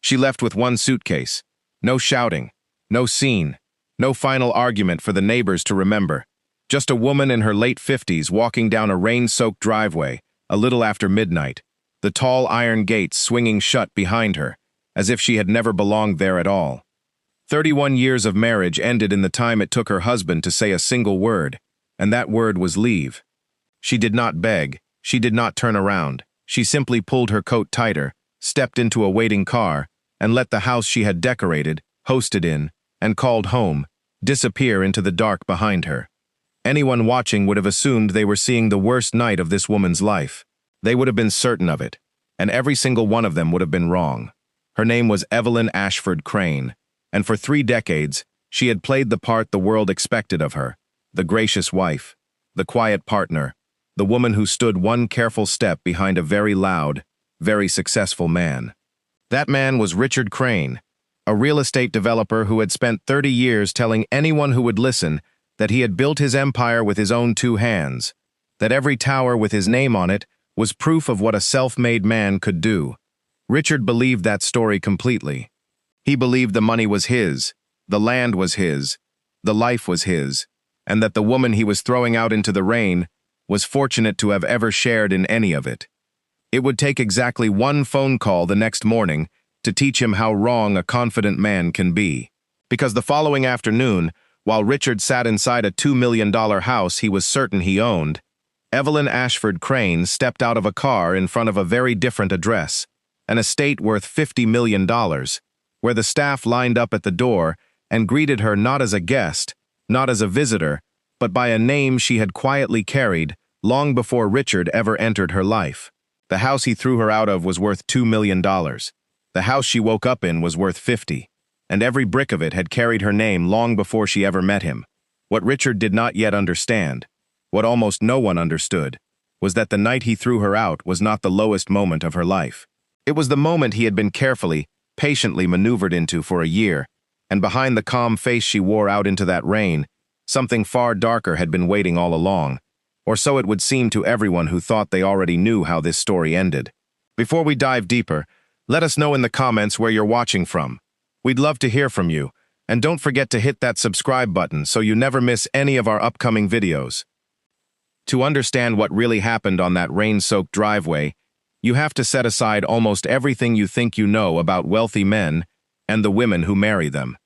She left with one suitcase. No shouting, no scene, no final argument for the neighbors to remember. Just a woman in her late 50s walking down a rain-soaked driveway, a little after midnight, the tall iron gates swinging shut behind her, as if she had never belonged there at all. 31 years of marriage ended in the time it took her husband to say a single word, and that word was leave. She did not beg, she did not turn around. She simply pulled her coat tighter, stepped into a waiting car, and let the house she had decorated, hosted in, and called home, disappear into the dark behind her. Anyone watching would have assumed they were seeing the worst night of this woman's life. They would have been certain of it, and every single one of them would have been wrong. Her name was Evelyn Ashford Crane, and for 3 decades, she had played the part the world expected of her, the gracious wife, the quiet partner, the woman who stood one careful step behind a very loud, very successful man. That man was Richard Crane, a real estate developer who had spent 30 years telling anyone who would listen that he had built his empire with his own 2 hands, that every tower with his name on it was proof of what a self-made man could do. Richard believed that story completely. He believed the money was his, the land was his, the life was his, and that the woman he was throwing out into the rain was fortunate to have ever shared in any of it. It would take exactly 1 phone call the next morning to teach him how wrong a confident man can be. Because the following afternoon, while Richard sat inside a $2 million house he was certain he owned, Evelyn Ashford Crane stepped out of a car in front of a very different address, an estate worth $50 million, where the staff lined up at the door and greeted her not as a guest, not as a visitor, but by a name she had quietly carried long before Richard ever entered her life. The house he threw her out of was worth $2 million. The house she woke up in was worth 50, and every brick of it had carried her name long before she ever met him. What Richard did not yet understand, what almost no one understood, was that the night he threw her out was not the lowest moment of her life. It was the moment he had been carefully, patiently maneuvered into for a year, and behind the calm face she wore out into that rain, something far darker had been waiting all along, or so it would seem to everyone who thought they already knew how this story ended. Before we dive deeper, let us know in the comments where you're watching from. We'd love to hear from you, and don't forget to hit that subscribe button so you never miss any of our upcoming videos. To understand what really happened on that rain-soaked driveway, you have to set aside almost everything you think you know about wealthy men and the women who marry them.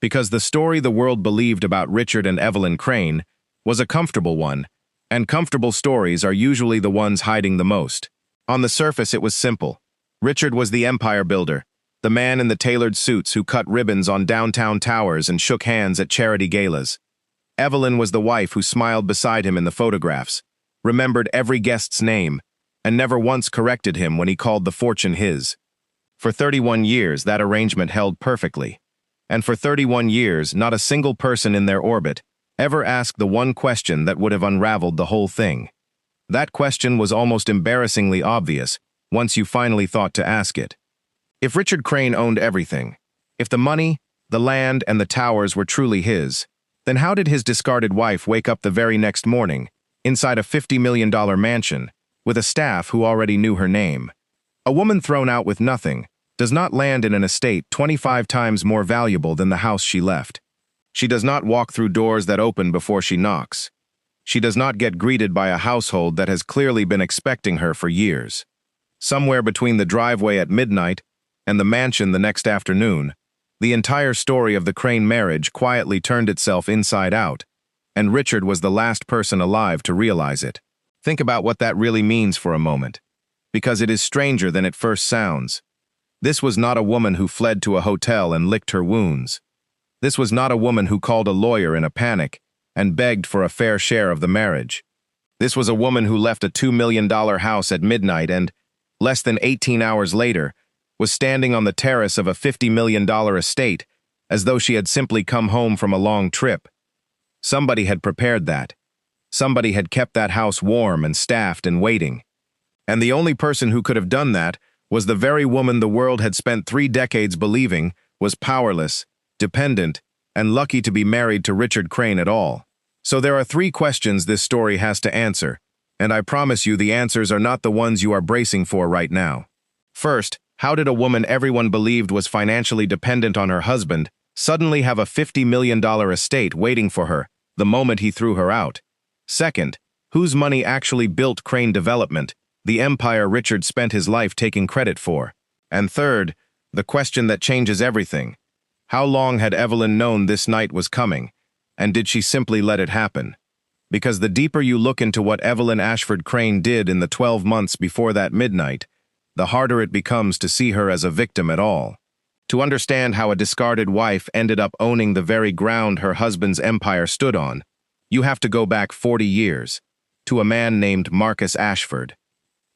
Because the story the world believed about Richard and Evelyn Crane was a comfortable one, and comfortable stories are usually the ones hiding the most. On the surface, it was simple. Richard was the empire builder, the man in the tailored suits who cut ribbons on downtown towers and shook hands at charity galas. Evelyn was the wife who smiled beside him in the photographs, remembered every guest's name, and never once corrected him when he called the fortune his. For 31 years, that arrangement held perfectly. And for 31 years, not a single person in their orbit ever asked the one question that would have unraveled the whole thing. That question was almost embarrassingly obvious once you finally thought to ask it. If Richard Crane owned everything, if the money, the land, and the towers were truly his, then how did his discarded wife wake up the very next morning, inside a $50 million mansion, with a staff who already knew her name? A woman thrown out with nothing does not land in an estate 25 times more valuable than the house she left. She does not walk through doors that open before she knocks. She does not get greeted by a household that has clearly been expecting her for years. Somewhere between the driveway at midnight and the mansion the next afternoon, the entire story of the Crane marriage quietly turned itself inside out, and Richard was the last person alive to realize it. Think about what that really means for a moment, because it is stranger than it first sounds. This was not a woman who fled to a hotel and licked her wounds. This was not a woman who called a lawyer in a panic and begged for a fair share of the marriage. This was a woman who left a $2 million house at midnight and, less than 18 hours later, was standing on the terrace of a $50 million estate as though she had simply come home from a long trip. Somebody had prepared that. Somebody had kept that house warm and staffed and waiting. And the only person who could have done that was the very woman the world had spent 3 decades believing was powerless, dependent, and lucky to be married to Richard Crane at all. So there are 3 questions this story has to answer, and I promise you the answers are not the ones you are bracing for right now. First, How did a woman everyone believed was financially dependent on her husband suddenly have a $50 million estate waiting for her the moment he threw her out? Second, whose money actually built Crane Development, the empire Richard spent his life taking credit for? And third, the question that changes everything. How long had Evelyn known this night was coming, and did she simply let it happen? Because the deeper you look into what Evelyn Ashford Crane did in the 12 months before that midnight, the harder it becomes to see her as a victim at all. To understand how a discarded wife ended up owning the very ground her husband's empire stood on, you have to go back 40 years, to a man named Marcus Ashford.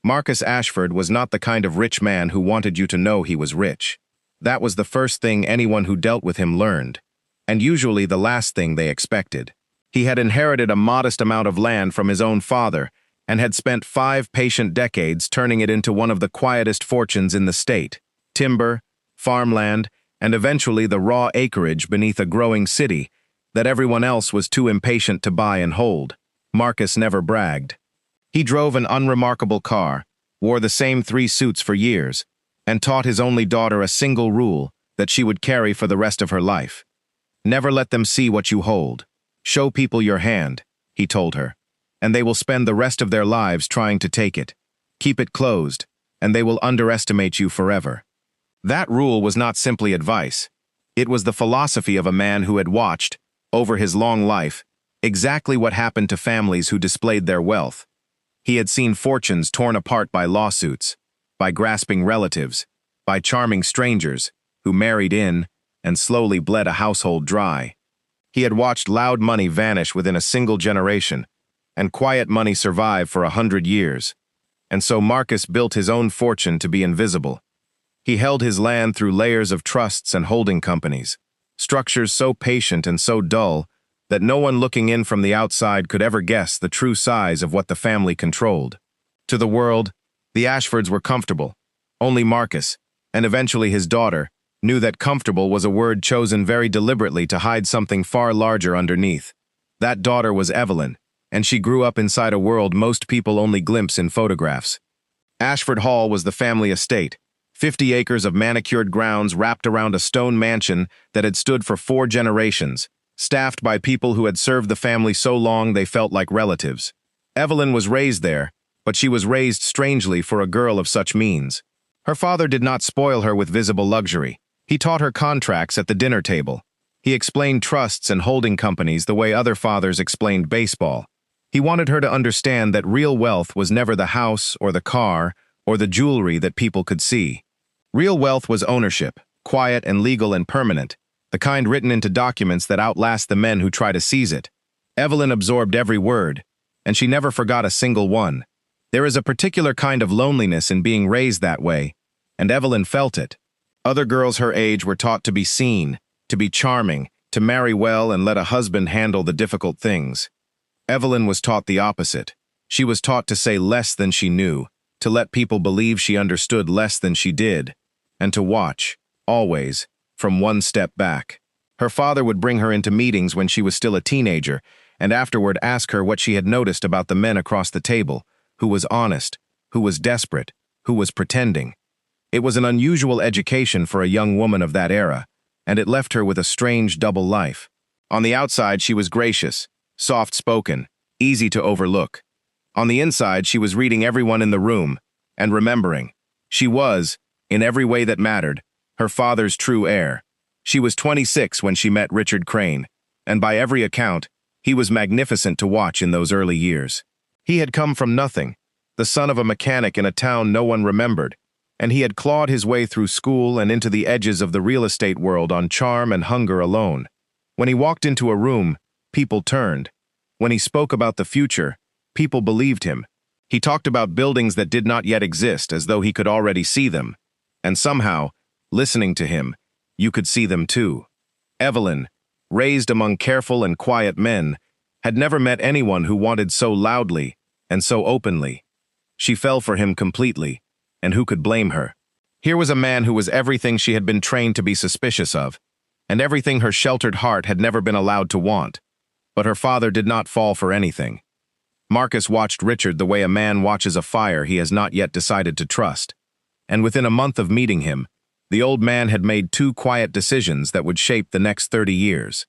Marcus Ashford was not the kind of rich man who wanted you to know he was rich. That was the first thing anyone who dealt with him learned, and usually the last thing they expected. He had inherited a modest amount of land from his own father and had spent 5 patient decades turning it into one of the quietest fortunes in the state: timber, farmland, and eventually the raw acreage beneath a growing city that everyone else was too impatient to buy and hold. Marcus never bragged. He drove an unremarkable car, wore the same 3 suits for years, and taught his only daughter a single rule that she would carry for the rest of her life. Never let them see what you hold. Show people your hand, he told her, and they will spend the rest of their lives trying to take it. Keep it closed, and they will underestimate you forever. That rule was not simply advice. It was the philosophy of a man who had watched, over his long life, exactly what happened to families who displayed their wealth. He had seen fortunes torn apart by lawsuits, by grasping relatives, by charming strangers who married in and slowly bled a household dry. He had watched loud money vanish within a single generation and quiet money survive for 100 years. And so Marcus built his own fortune to be invisible. He held his land through layers of trusts and holding companies, structures so patient and so dull that no one looking in from the outside could ever guess the true size of what the family controlled. To the world, the Ashfords were comfortable. Only Marcus, and eventually his daughter, knew that comfortable was a word chosen very deliberately to hide something far larger underneath. That daughter was Evelyn, and she grew up inside a world most people only glimpse in photographs. Ashford Hall was the family estate, 50 acres of manicured grounds wrapped around a stone mansion that had stood for 4 generations, staffed by people who had served the family so long they felt like relatives. Evelyn was raised there, but she was raised strangely for a girl of such means. Her father did not spoil her with visible luxury. He taught her contracts at the dinner table. He explained trusts and holding companies the way other fathers explained baseball. He wanted her to understand that real wealth was never the house or the car or the jewelry that people could see. Real wealth was ownership, quiet and legal and permanent, the kind written into documents that outlast the men who try to seize it. Evelyn absorbed every word, and she never forgot a single one. There is a particular kind of loneliness in being raised that way, and Evelyn felt it. Other girls her age were taught to be seen, to be charming, to marry well and let a husband handle the difficult things. Evelyn was taught the opposite. She was taught to say less than she knew, to let people believe she understood less than she did, and to watch, always, from one step back. Her father would bring her into meetings when she was still a teenager, and afterward ask her what she had noticed about the men across the table, who was honest, who was desperate, who was pretending. It was an unusual education for a young woman of that era, and it left her with a strange double life. On the outside, she was gracious, soft-spoken, easy to overlook. On the inside, she was reading everyone in the room and remembering. She was, in every way that mattered, her father's true heir. She was 26 when she met Richard Crane, and by every account, he was magnificent to watch in those early years. He had come from nothing, the son of a mechanic in a town no one remembered, and he had clawed his way through school and into the edges of the real estate world on charm and hunger alone. When he walked into a room, people turned. When he spoke about the future, people believed him. He talked about buildings that did not yet exist as though he could already see them. And somehow, listening to him, you could see them too. Evelyn, raised among careful and quiet men, had never met anyone who wanted so loudly and so openly. She fell for him completely, and who could blame her? Here was a man who was everything she had been trained to be suspicious of, and everything her sheltered heart had never been allowed to want. But her father did not fall for anything. Marcus watched Richard the way a man watches a fire he has not yet decided to trust. And within a month of meeting him, the old man had made 2 quiet decisions that would shape the next 30 years.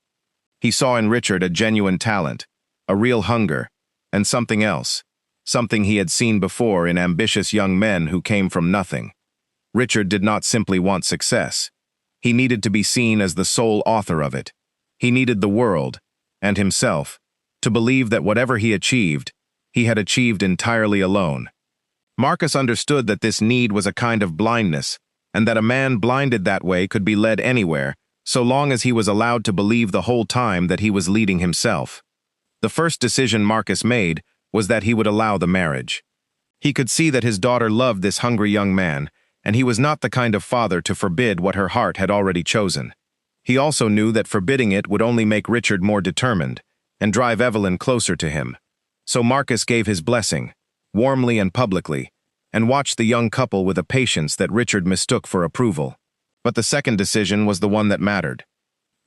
He saw in Richard a genuine talent, a real hunger, and something else, something he had seen before in ambitious young men who came from nothing. Richard did not simply want success. He needed to be seen as the sole author of it. He needed the world, and himself, to believe that whatever he achieved, he had achieved entirely alone. Marcus understood that this need was a kind of blindness, and that a man blinded that way could be led anywhere, so long as he was allowed to believe the whole time that he was leading himself. The first decision Marcus made was that he would allow the marriage. He could see that his daughter loved this hungry young man, and he was not the kind of father to forbid what her heart had already chosen. He also knew that forbidding it would only make Richard more determined, and drive Evelyn closer to him. So Marcus gave his blessing, warmly and publicly, and watched the young couple with a patience that Richard mistook for approval. But the second decision was the one that mattered.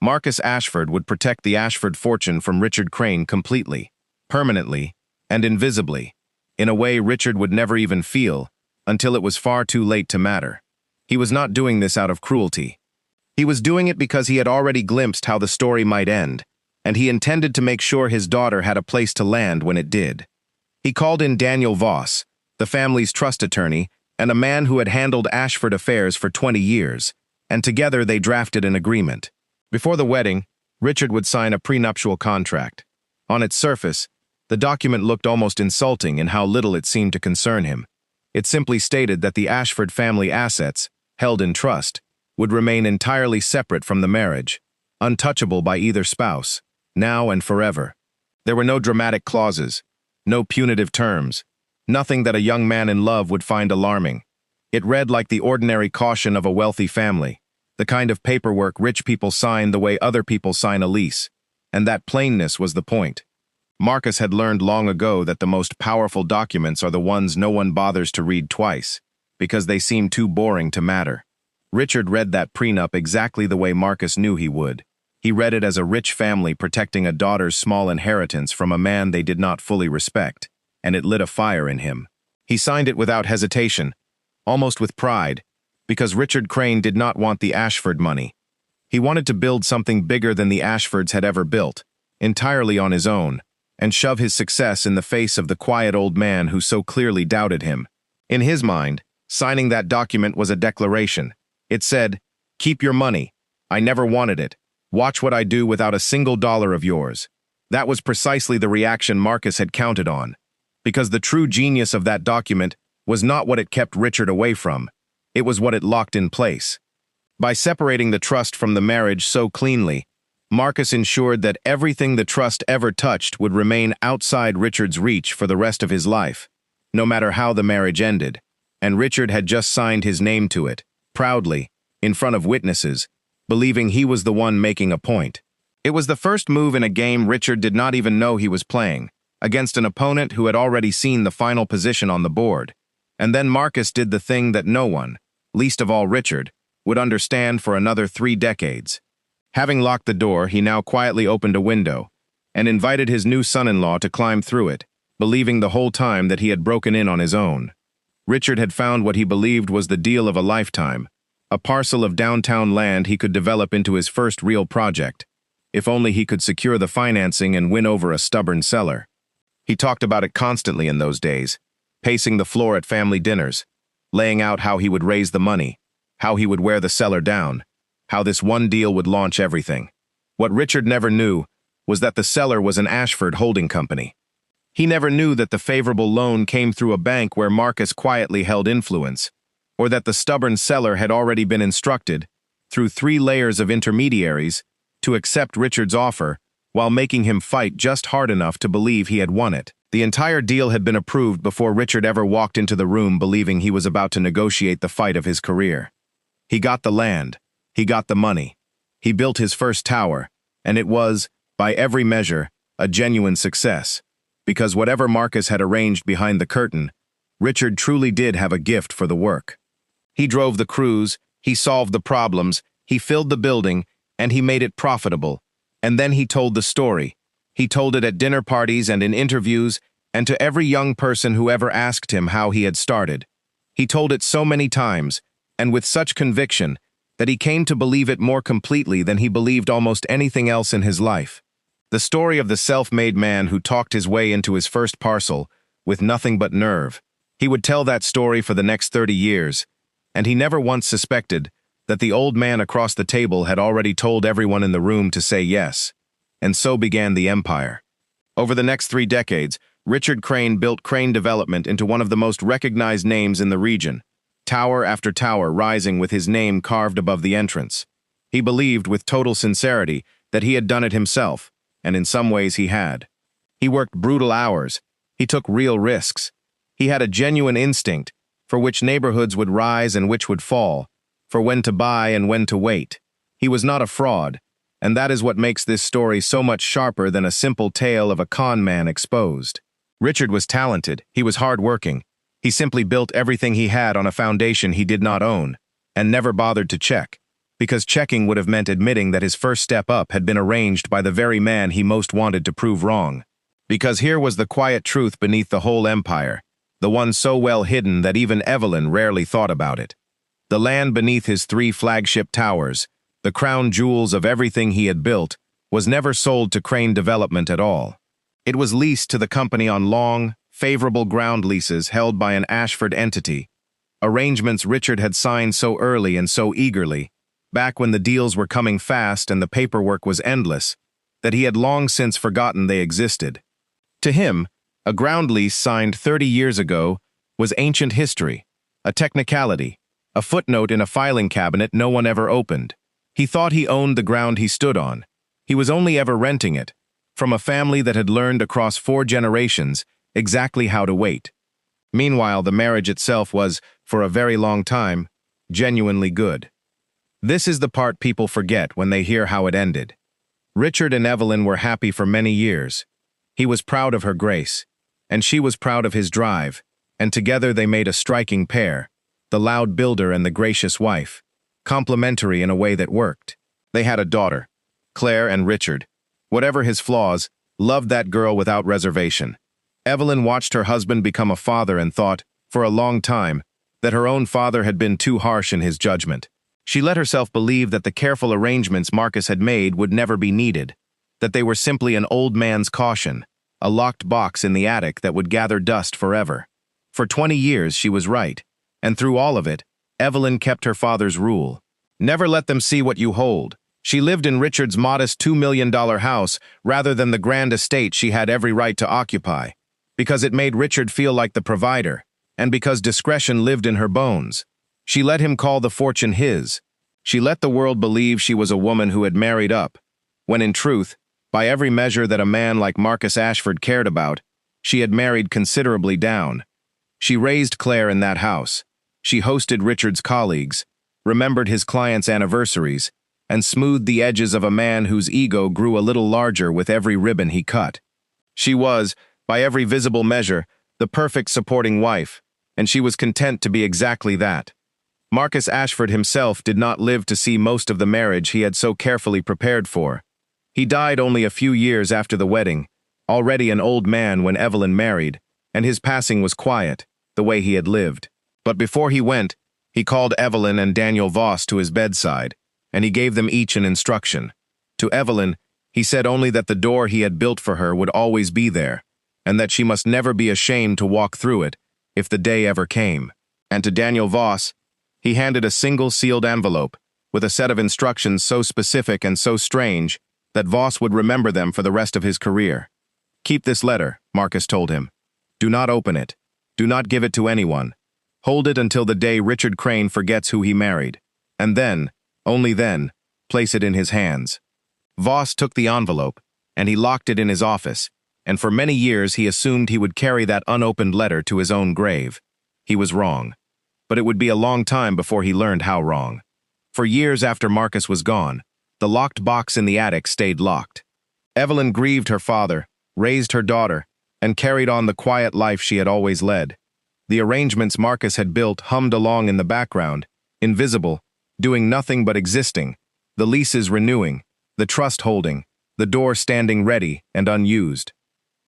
Marcus Ashford would protect the Ashford fortune from Richard Crane completely, permanently, and invisibly, in a way Richard would never even feel, until it was far too late to matter. He was not doing this out of cruelty. He was doing it because he had already glimpsed how the story might end, and he intended to make sure his daughter had a place to land when it did. He called in Daniel Voss, the family's trust attorney, and a man who had handled Ashford affairs for 20 years, and together they drafted an agreement. Before the wedding, Richard would sign a prenuptial contract. On its surface, the document looked almost insulting in how little it seemed to concern him. It simply stated that the Ashford family assets, held in trust, would remain entirely separate from the marriage, untouchable by either spouse, now and forever. There were no dramatic clauses, no punitive terms, nothing that a young man in love would find alarming. It read like the ordinary caution of a wealthy family, the kind of paperwork rich people sign the way other people sign a lease, and that plainness was the point. Marcus had learned long ago that the most powerful documents are the ones no one bothers to read twice, because they seem too boring to matter. Richard read that prenup exactly the way Marcus knew he would. He read it as a rich family protecting a daughter's small inheritance from a man they did not fully respect, and it lit a fire in him. He signed it without hesitation, almost with pride, because Richard Crane did not want the Ashford money. He wanted to build something bigger than the Ashfords had ever built, entirely on his own, and shove his success in the face of the quiet old man who so clearly doubted him. In his mind, signing that document was a declaration. It said, "Keep your money. I never wanted it. Watch what I do without a single dollar of yours." That was precisely the reaction Marcus had counted on, because the true genius of that document was not what it kept Richard away from. It was what it locked in place. By separating the trust from the marriage so cleanly, Marcus ensured that everything the trust ever touched would remain outside Richard's reach for the rest of his life, no matter how the marriage ended, and Richard had just signed his name to it, proudly, in front of witnesses, believing he was the one making a point. It was the first move in a game Richard did not even know he was playing, against an opponent who had already seen the final position on the board, and then Marcus did the thing that no one, least of all Richard, would understand for another 3 decades. Having locked the door, he now quietly opened a window and invited his new son-in-law to climb through it, believing the whole time that he had broken in on his own. Richard had found what he believed was the deal of a lifetime, a parcel of downtown land he could develop into his first real project, if only he could secure the financing and win over a stubborn seller. He talked about it constantly in those days, pacing the floor at family dinners, laying out how he would raise the money, how he would wear the seller down, how this one deal would launch everything. What Richard never knew was that the seller was an Ashford holding company. He never knew that the favorable loan came through a bank where Marcus quietly held influence, or that the stubborn seller had already been instructed, through 3 layers of intermediaries, to accept Richard's offer while making him fight just hard enough to believe he had won it. The entire deal had been approved before Richard ever walked into the room believing he was about to negotiate the fight of his career. He got the land. He got the money. He built his first tower, and it was, by every measure, a genuine success, because whatever Marcus had arranged behind the curtain, Richard truly did have a gift for the work. He drove the crews, he solved the problems, he filled the building, and he made it profitable. And then he told the story. He told it at dinner parties and in interviews, and to every young person who ever asked him how he had started. He told it so many times, and with such conviction, that he came to believe it more completely than he believed almost anything else in his life. The story of the self-made man who talked his way into his first parcel with nothing but nerve. He would tell that story for the next 30 years, and he never once suspected that the old man across the table had already told everyone in the room to say yes. And so began the empire. Over the next 3 decades, Richard Crane built Crane Development into one of the most recognized names in the region, tower after tower rising with his name carved above the entrance. He believed with total sincerity that he had done it himself, and in some ways he had. He worked brutal hours. He took real risks. He had a genuine instinct for which neighborhoods would rise and which would fall, for when to buy and when to wait. He was not a fraud, and that is what makes this story so much sharper than a simple tale of a con man exposed. Richard was talented, he was hard-working. He simply built everything he had on a foundation he did not own, and never bothered to check, because checking would have meant admitting that his first step up had been arranged by the very man he most wanted to prove wrong. Because here was the quiet truth beneath the whole empire, the one so well hidden that even Evelyn rarely thought about it. The land beneath his 3 flagship towers, the crown jewels of everything he had built, was never sold to Crane Development at all. It was leased to the company on long, favorable ground leases held by an Ashford entity, arrangements Richard had signed so early and so eagerly, back when the deals were coming fast and the paperwork was endless, that he had long since forgotten they existed. To him, a ground lease signed 30 years ago was ancient history, a technicality, a footnote in a filing cabinet no one ever opened. He thought he owned the ground he stood on. He was only ever renting it, from a family that had learned across 4 generations exactly how to wait. Meanwhile, the marriage itself was, for a very long time, genuinely good. This is the part people forget when they hear how it ended. Richard and Evelyn were happy for many years. He was proud of her grace, and she was proud of his drive, and together they made a striking pair, the loud builder and the gracious wife, complementary in a way that worked. They had a daughter, Claire, and Richard, whatever his flaws, loved that girl without reservation. Evelyn watched her husband become a father and thought, for a long time, that her own father had been too harsh in his judgment. She let herself believe that the careful arrangements Marcus had made would never be needed, that they were simply an old man's caution, a locked box in the attic that would gather dust forever. For 20 years she was right, and through all of it, Evelyn kept her father's rule. Never let them see what you hold. She lived in Richard's modest $2 million house rather than the grand estate she had every right to occupy, because it made Richard feel like the provider, and because discretion lived in her bones. She let him call the fortune his. She let the world believe she was a woman who had married up, when in truth, by every measure that a man like Marcus Ashford cared about, she had married considerably down. She raised Claire in that house. She hosted Richard's colleagues, remembered his clients' anniversaries, and smoothed the edges of a man whose ego grew a little larger with every ribbon he cut. She was, by every visible measure, the perfect supporting wife, and she was content to be exactly that. Marcus Ashford himself did not live to see most of the marriage he had so carefully prepared for. He died only a few years after the wedding, already an old man when Evelyn married, and his passing was quiet, the way he had lived. But before he went, he called Evelyn and Daniel Voss to his bedside, and he gave them each an instruction. To Evelyn, he said only that the door he had built for her would always be there, and that she must never be ashamed to walk through it, if the day ever came. And to Daniel Voss, he handed a single sealed envelope, with a set of instructions so specific and so strange that Voss would remember them for the rest of his career. "Keep this letter," Marcus told him. "Do not open it. Do not give it to anyone. Hold it until the day Richard Crane forgets who he married, and then, only then, place it in his hands." Voss took the envelope, and he locked it in his office, and for many years he assumed he would carry that unopened letter to his own grave. He was wrong. But it would be a long time before he learned how wrong. For years after Marcus was gone, the locked box in the attic stayed locked. Evelyn grieved her father, raised her daughter, and carried on the quiet life she had always led. The arrangements Marcus had built hummed along in the background, invisible, doing nothing but existing, the leases renewing, the trust holding, the door standing ready and unused.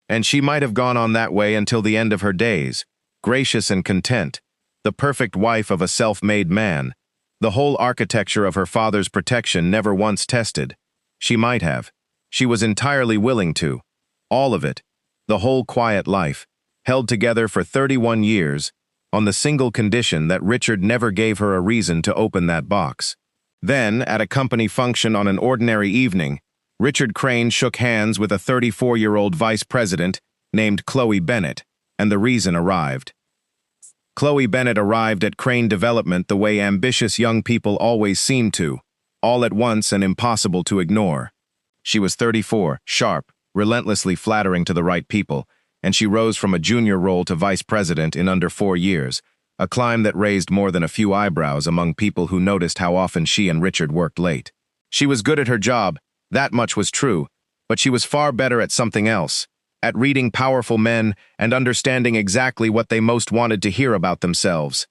And she might have gone on that way until the end of her days, gracious and content, the perfect wife of a self-made man. The whole architecture of her father's protection never once tested. She might have. She was entirely willing to. All of it, the whole quiet life, held together for 31 years, on the single condition that Richard never gave her a reason to open that box. Then, at a company function on an ordinary evening, Richard Crane shook hands with a 34-year-old vice president named Chloe Bennett, and the reason arrived. Chloe Bennett arrived at Crane Development the way ambitious young people always seem to, all at once and impossible to ignore. She was 34, sharp, relentlessly flattering to the right people, and she rose from a junior role to vice president in under 4 years, a climb that raised more than a few eyebrows among people who noticed how often she and Richard worked late. She was good at her job, that much was true, but she was far better at something else, at reading powerful men and understanding exactly what they most wanted to hear about themselves.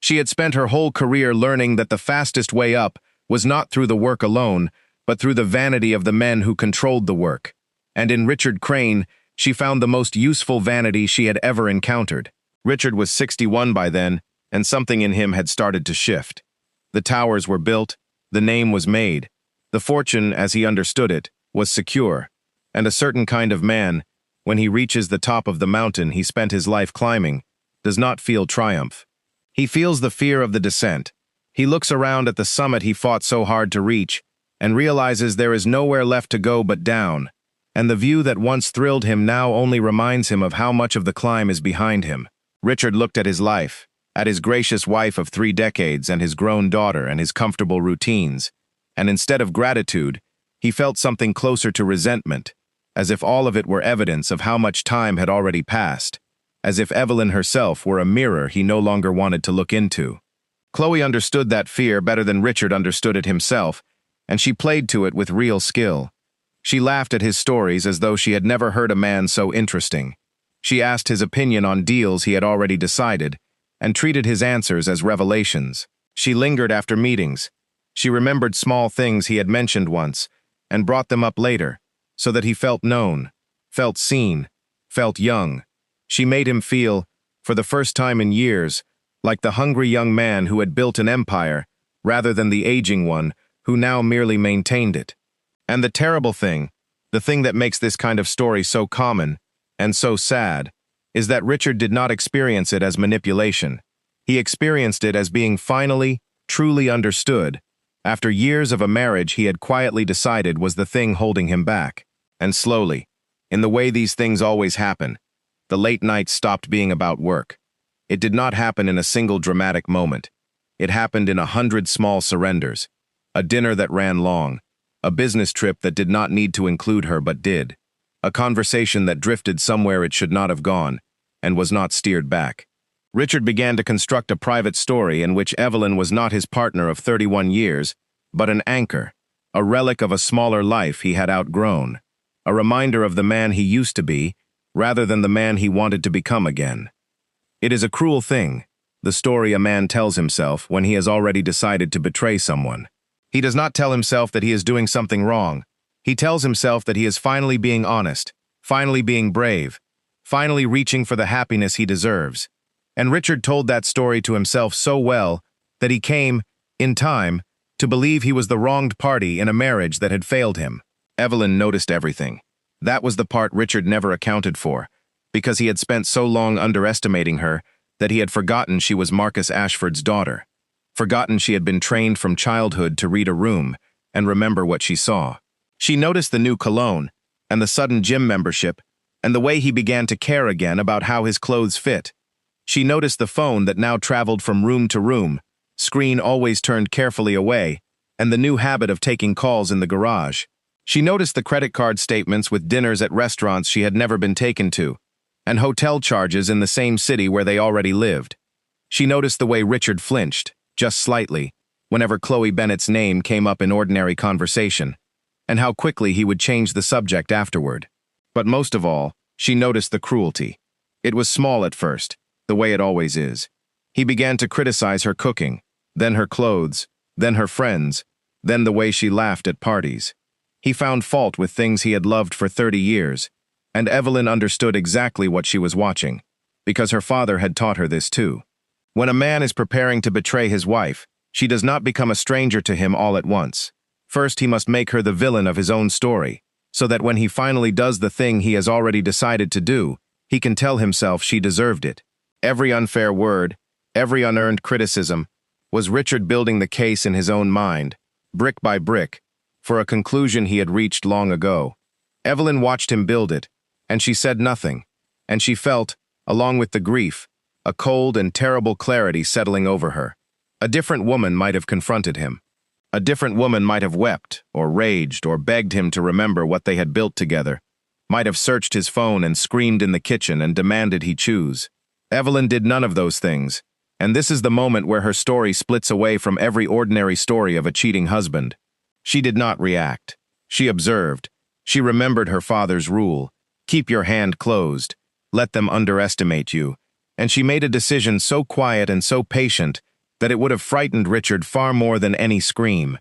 She had spent her whole career learning that the fastest way up was not through the work alone, but through the vanity of the men who controlled the work. And in Richard Crane, she found the most useful vanity she had ever encountered. Richard was 61 by then, and something in him had started to shift. The towers were built, the name was made, the fortune, as he understood it, was secure, and a certain kind of man, when he reaches the top of the mountain he spent his life climbing, does not feel triumph. He feels the fear of the descent. He looks around at the summit he fought so hard to reach, and realizes there is nowhere left to go but down, and the view that once thrilled him now only reminds him of how much of the climb is behind him. Richard looked at his life, at his gracious wife of 3 decades and his grown daughter and his comfortable routines, and instead of gratitude, he felt something closer to resentment, as if all of it were evidence of how much time had already passed, as if Evelyn herself were a mirror he no longer wanted to look into. Chloe understood that fear better than Richard understood it himself, and she played to it with real skill. She laughed at his stories as though she had never heard a man so interesting. She asked his opinion on deals he had already decided, and treated his answers as revelations. She lingered after meetings. She remembered small things he had mentioned once, and brought them up later, so that he felt known, felt seen, felt young. She made him feel, for the first time in years, like the hungry young man who had built an empire, rather than the aging one who now merely maintained it. And the terrible thing, the thing that makes this kind of story so common and so sad, is that Richard did not experience it as manipulation. He experienced it as being finally, truly understood, after years of a marriage he had quietly decided was the thing holding him back. And slowly, in the way these things always happen, the late nights stopped being about work. It did not happen in a single dramatic moment. It happened in 100 small surrenders, a dinner that ran long, a business trip that did not need to include her but did, a conversation that drifted somewhere it should not have gone, and was not steered back. Richard began to construct a private story in which Evelyn was not his partner of 31 years, but an anchor, a relic of a smaller life he had outgrown, a reminder of the man he used to be, rather than the man he wanted to become again. It is a cruel thing, the story a man tells himself when he has already decided to betray someone. He does not tell himself that he is doing something wrong. He tells himself that he is finally being honest, finally being brave, finally reaching for the happiness he deserves. And Richard told that story to himself so well that he came, in time, to believe he was the wronged party in a marriage that had failed him. Evelyn noticed everything. That was the part Richard never accounted for, because he had spent so long underestimating her that he had forgotten she was Marcus Ashford's daughter, forgotten she had been trained from childhood to read a room and remember what she saw. She noticed the new cologne, and the sudden gym membership, and the way he began to care again about how his clothes fit. She noticed the phone that now traveled from room to room, screen always turned carefully away, and the new habit of taking calls in the garage. She noticed the credit card statements with dinners at restaurants she had never been taken to, and hotel charges in the same city where they already lived. She noticed the way Richard flinched, just slightly, whenever Chloe Bennett's name came up in ordinary conversation, and how quickly he would change the subject afterward. But most of all, she noticed the cruelty. It was small at first, the way it always is. He began to criticize her cooking, then her clothes, then her friends, then the way she laughed at parties. He found fault with things he had loved for 30 years, and Evelyn understood exactly what she was watching, because her father had taught her this too. When a man is preparing to betray his wife, she does not become a stranger to him all at once. First, he must make her the villain of his own story, so that when he finally does the thing he has already decided to do, he can tell himself she deserved it. Every unfair word, every unearned criticism, was Richard building the case in his own mind, brick by brick, for a conclusion he had reached long ago. Evelyn watched him build it, and she said nothing, and she felt, along with the grief, a cold and terrible clarity settling over her. A different woman might have confronted him. A different woman might have wept, or raged, or begged him to remember what they had built together, might have searched his phone and screamed in the kitchen and demanded he choose. Evelyn did none of those things, and this is the moment where her story splits away from every ordinary story of a cheating husband. She did not react. She observed. She remembered her father's rule: keep your hand closed, let them underestimate you, and she made a decision so quiet and so patient that it would have frightened Richard far more than any scream.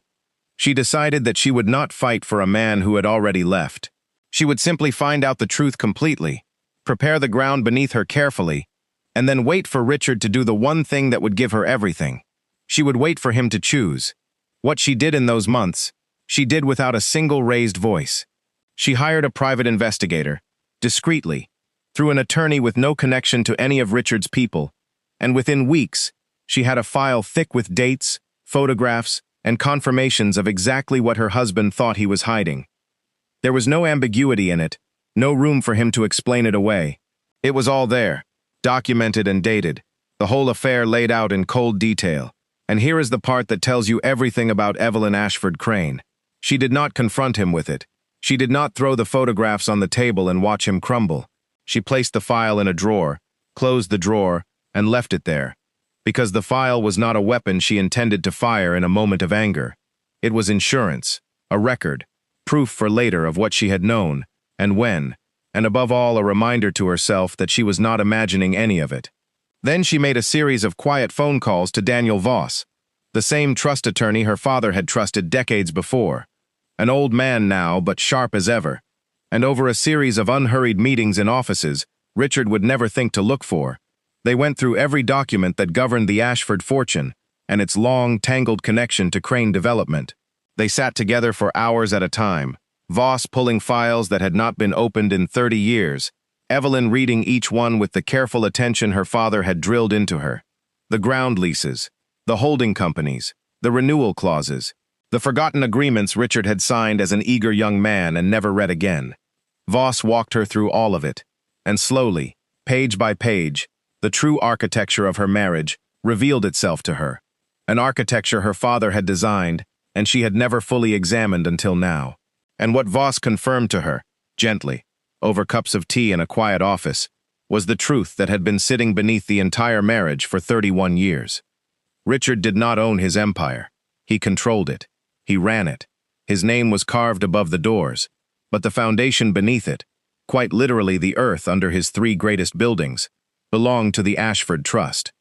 She decided that she would not fight for a man who had already left. She would simply find out the truth completely, prepare the ground beneath her carefully, and then wait for Richard to do the one thing that would give her everything. She would wait for him to choose. What she did in those months, she did without a single raised voice. She hired a private investigator, discreetly, through an attorney with no connection to any of Richard's people, and within weeks, she had a file thick with dates, photographs, and confirmations of exactly what her husband thought he was hiding. There was no ambiguity in it, no room for him to explain it away. It was all there, documented and dated, the whole affair laid out in cold detail. And here is the part that tells you everything about Evelyn Ashford Crane. She did not confront him with it. She did not throw the photographs on the table and watch him crumble. She placed the file in a drawer, closed the drawer, and left it there. Because the file was not a weapon she intended to fire in a moment of anger. It was insurance, a record, proof for later of what she had known, and when, and above all a reminder to herself that she was not imagining any of it. Then she made a series of quiet phone calls to Daniel Voss, the same trust attorney her father had trusted decades before, an old man now but sharp as ever, and over a series of unhurried meetings in offices Richard would never think to look for, they went through every document that governed the Ashford fortune and its long, tangled connection to Crane development. They sat together for hours at a time, Voss pulling files that had not been opened in 30 years, Evelyn reading each one with the careful attention her father had drilled into her. The ground leases, the holding companies, the renewal clauses, the forgotten agreements Richard had signed as an eager young man and never read again. Voss walked her through all of it, and slowly, page by page, the true architecture of her marriage revealed itself to her, an architecture her father had designed and she had never fully examined until now. And what Voss confirmed to her, gently, over cups of tea in a quiet office, was the truth that had been sitting beneath the entire marriage for 31 years. Richard did not own his empire. He controlled it. He ran it. His name was carved above the doors, but the foundation beneath it, quite literally the earth under his 3 greatest buildings, belonged to the Ashford Trust.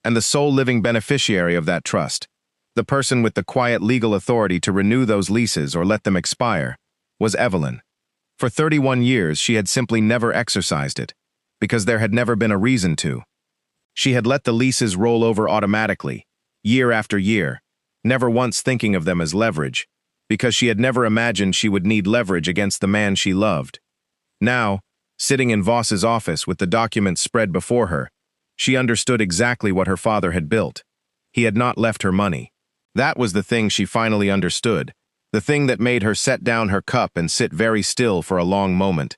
And the sole living beneficiary of that trust, the person with the quiet legal authority to renew those leases or let them expire, was Evelyn. For 31 years she had simply never exercised it, because there had never been a reason to. She had let the leases roll over automatically, year after year, never once thinking of them as leverage, because she had never imagined she would need leverage against the man she loved. Now, sitting in Voss's office with the documents spread before her, she understood exactly what her father had built. He had not left her money. That was the thing she finally understood, the thing that made her set down her cup and sit very still for a long moment.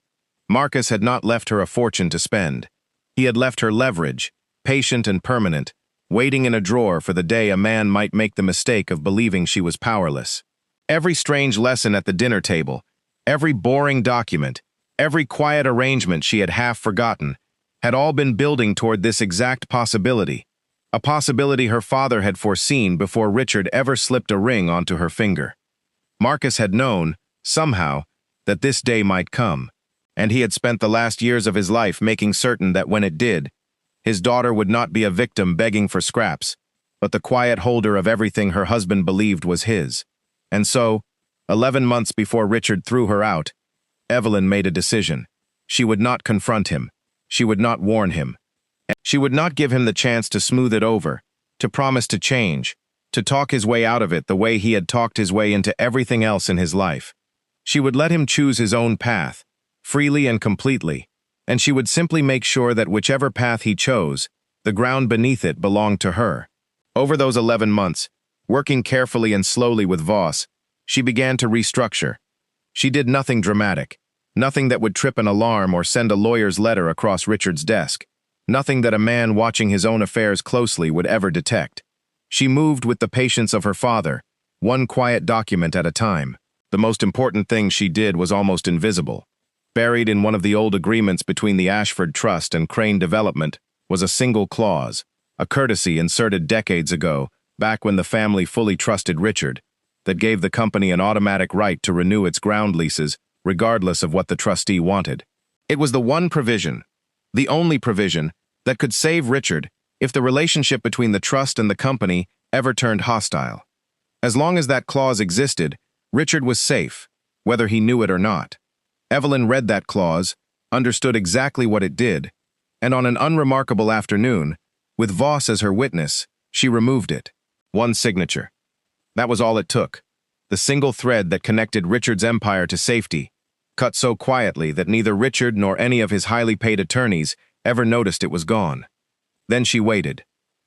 Marcus had not left her a fortune to spend. He had left her leverage, patient and permanent, waiting in a drawer for the day a man might make the mistake of believing she was powerless. Every strange lesson at the dinner table, every boring document, every quiet arrangement she had half forgotten, had all been building toward this exact possibility, a possibility her father had foreseen before Richard ever slipped a ring onto her finger. Marcus had known, somehow, that this day might come, and he had spent the last years of his life making certain that when it did, his daughter would not be a victim begging for scraps, but the quiet holder of everything her husband believed was his. And so, 11 months before Richard threw her out, Evelyn made a decision. She would not confront him. She would not warn him. She would not give him the chance to smooth it over, to promise to change, to talk his way out of it the way he had talked his way into everything else in his life. She would let him choose his own path, freely and completely, and she would simply make sure that whichever path he chose, the ground beneath it belonged to her. Over those 11 months, working carefully and slowly with Voss, she began to restructure. She did nothing dramatic, nothing that would trip an alarm or send a lawyer's letter across Richard's desk, nothing that a man watching his own affairs closely would ever detect. She moved with the patience of her father, one quiet document at a time. The most important thing she did was almost invisible. Buried in one of the old agreements between the Ashford Trust and Crane Development was a single clause, a courtesy inserted decades ago, back when the family fully trusted Richard, that gave the company an automatic right to renew its ground leases regardless of what the trustee wanted. It was the one provision, the only provision, that could save Richard if the relationship between the trust and the company ever turned hostile. As long as that clause existed, Richard was safe, whether he knew it or not. Evelyn read that clause, understood exactly what it did, and on an unremarkable afternoon, with Voss as her witness, she removed it. One signature. That was all it took. The single thread that connected Richard's empire to safety, cut so quietly that neither Richard nor any of his highly paid attorneys ever noticed it was gone. Then she waited.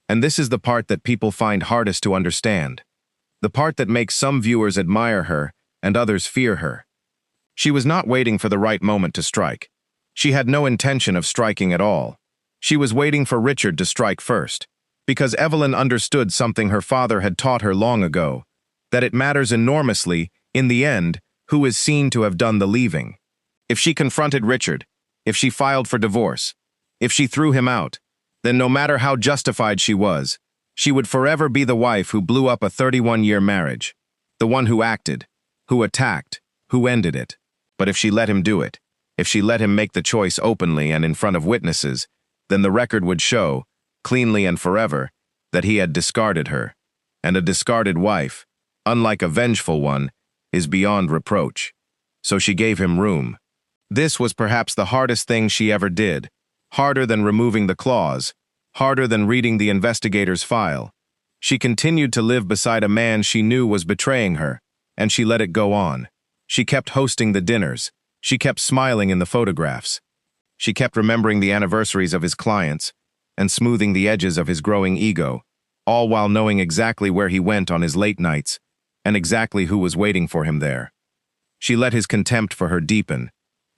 And this is the part that people find hardest to understand. The part that makes some viewers admire her and others fear her. She was not waiting for the right moment to strike. She had no intention of striking at all. She was waiting for Richard to strike first, because Evelyn understood something her father had taught her long ago, that it matters enormously, in the end, who is seen to have done the leaving. If she confronted Richard, if she filed for divorce, if she threw him out, then no matter how justified she was, she would forever be the wife who blew up a 31-year marriage, the one who acted, who attacked, who ended it. But if she let him do it, if she let him make the choice openly and in front of witnesses, then the record would show, cleanly and forever, that he had discarded her. And a discarded wife, unlike a vengeful one, is beyond reproach. So she gave him room. This was perhaps the hardest thing she ever did, harder than removing the clause, harder than reading the investigator's file. She continued to live beside a man she knew was betraying her, and she let it go on. She kept hosting the dinners. She kept smiling in the photographs. She kept remembering the anniversaries of his clients and smoothing the edges of his growing ego, all while knowing exactly where he went on his late nights and exactly who was waiting for him there. She let his contempt for her deepen,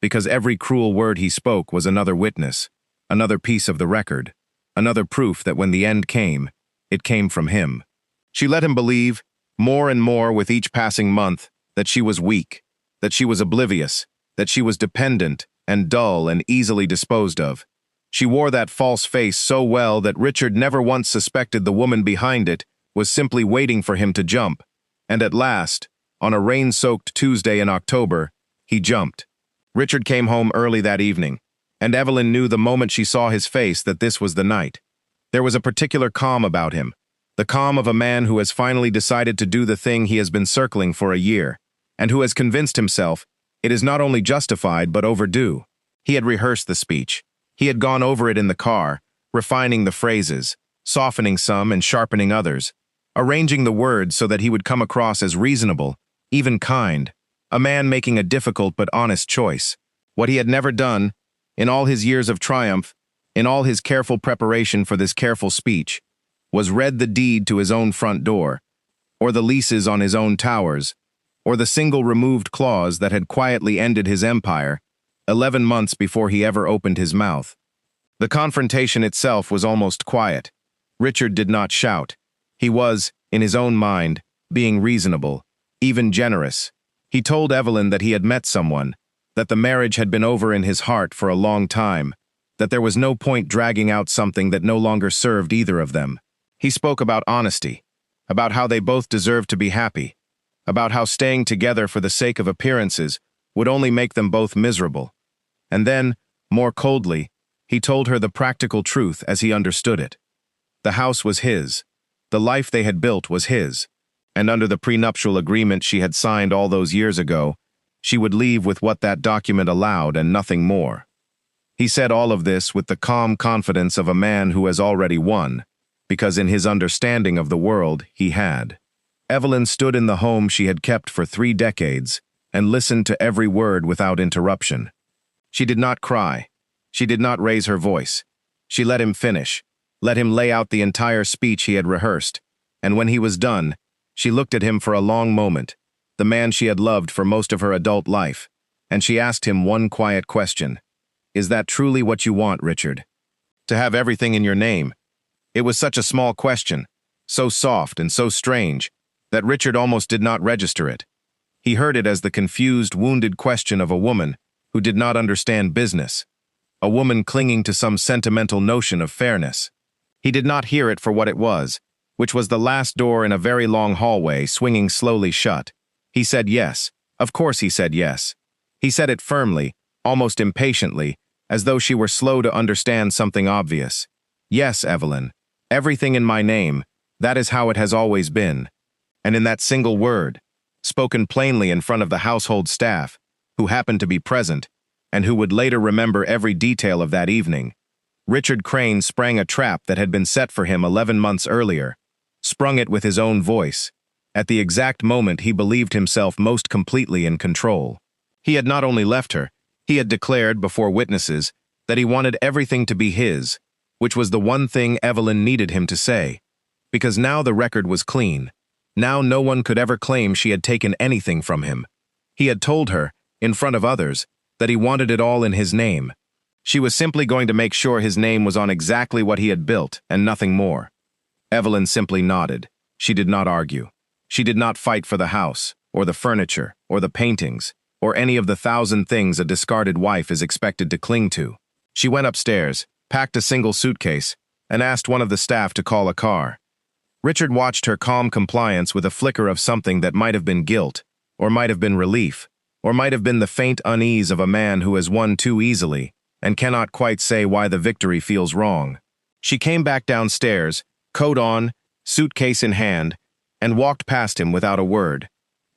because every cruel word he spoke was another witness, another piece of the record, another proof that when the end came, it came from him. She let him believe, more and more with each passing month, that she was weak, that she was oblivious, that she was dependent and dull and easily disposed of. She wore that false face so well that Richard never once suspected the woman behind it was simply waiting for him to jump. And at last, on a rain-soaked Tuesday in October, he jumped. Richard came home early that evening, and Evelyn knew the moment she saw his face that this was the night. There was a particular calm about him, the calm of a man who has finally decided to do the thing he has been circling for a year, and who has convinced himself it is not only justified but overdue. He had rehearsed the speech. He had gone over it in the car, refining the phrases, softening some and sharpening others, arranging the words so that he would come across as reasonable, even kind, a man making a difficult but honest choice. What he had never done, in all his years of triumph, in all his careful preparation for this careful speech, was read the deed to his own front door, or the leases on his own towers, or the single removed clause that had quietly ended his empire 11 months before he ever opened his mouth. The confrontation itself was almost quiet. Richard did not shout. He was, in his own mind, being reasonable, even generous. He told Evelyn that he had met someone, that the marriage had been over in his heart for a long time, that there was no point dragging out something that no longer served either of them. He spoke about honesty, about how they both deserved to be happy, about how staying together for the sake of appearances would only make them both miserable. And then, more coldly, he told her the practical truth as he understood it. The house was his. The life they had built was his. And under the prenuptial agreement she had signed all those years ago, she would leave with what that document allowed and nothing more. He said all of this with the calm confidence of a man who has already won, because in his understanding of the world, he had. Evelyn stood in the home she had kept for 3 decades and listened to every word without interruption. She did not cry. She did not raise her voice. She let him finish, let him lay out the entire speech he had rehearsed, and when he was done, she looked at him for a long moment, the man she had loved for most of her adult life, and she asked him one quiet question. Is that truly what you want, Richard? To have everything in your name? It was such a small question, so soft and so strange, that Richard almost did not register it. He heard it as the confused, wounded question of a woman who did not understand business, a woman clinging to some sentimental notion of fairness. He did not hear it for what it was, which was the last door in a very long hallway swinging slowly shut. He said yes. Of course he said yes. He said it firmly, almost impatiently, as though she were slow to understand something obvious. Yes, Evelyn. Everything in my name. That is how it has always been. And in that single word, spoken plainly in front of the household staff, who happened to be present, and who would later remember every detail of that evening, Richard Crane sprang a trap that had been set for him 11 months earlier, sprung it with his own voice, at the exact moment he believed himself most completely in control. He had not only left her, he had declared before witnesses that he wanted everything to be his, which was the one thing Evelyn needed him to say, because now the record was clean. Now no one could ever claim she had taken anything from him. He had told her, in front of others, that he wanted it all in his name. She was simply going to make sure his name was on exactly what he had built, and nothing more. Evelyn simply nodded. She did not argue. She did not fight for the house, or the furniture, or the paintings, or any of the 1,000 things a discarded wife is expected to cling to. She went upstairs, packed a single suitcase, and asked one of the staff to call a car. Richard watched her calm compliance with a flicker of something that might have been guilt, or might have been relief, or might have been the faint unease of a man who has won too easily and cannot quite say why the victory feels wrong. She came back downstairs, coat on, suitcase in hand, and walked past him without a word.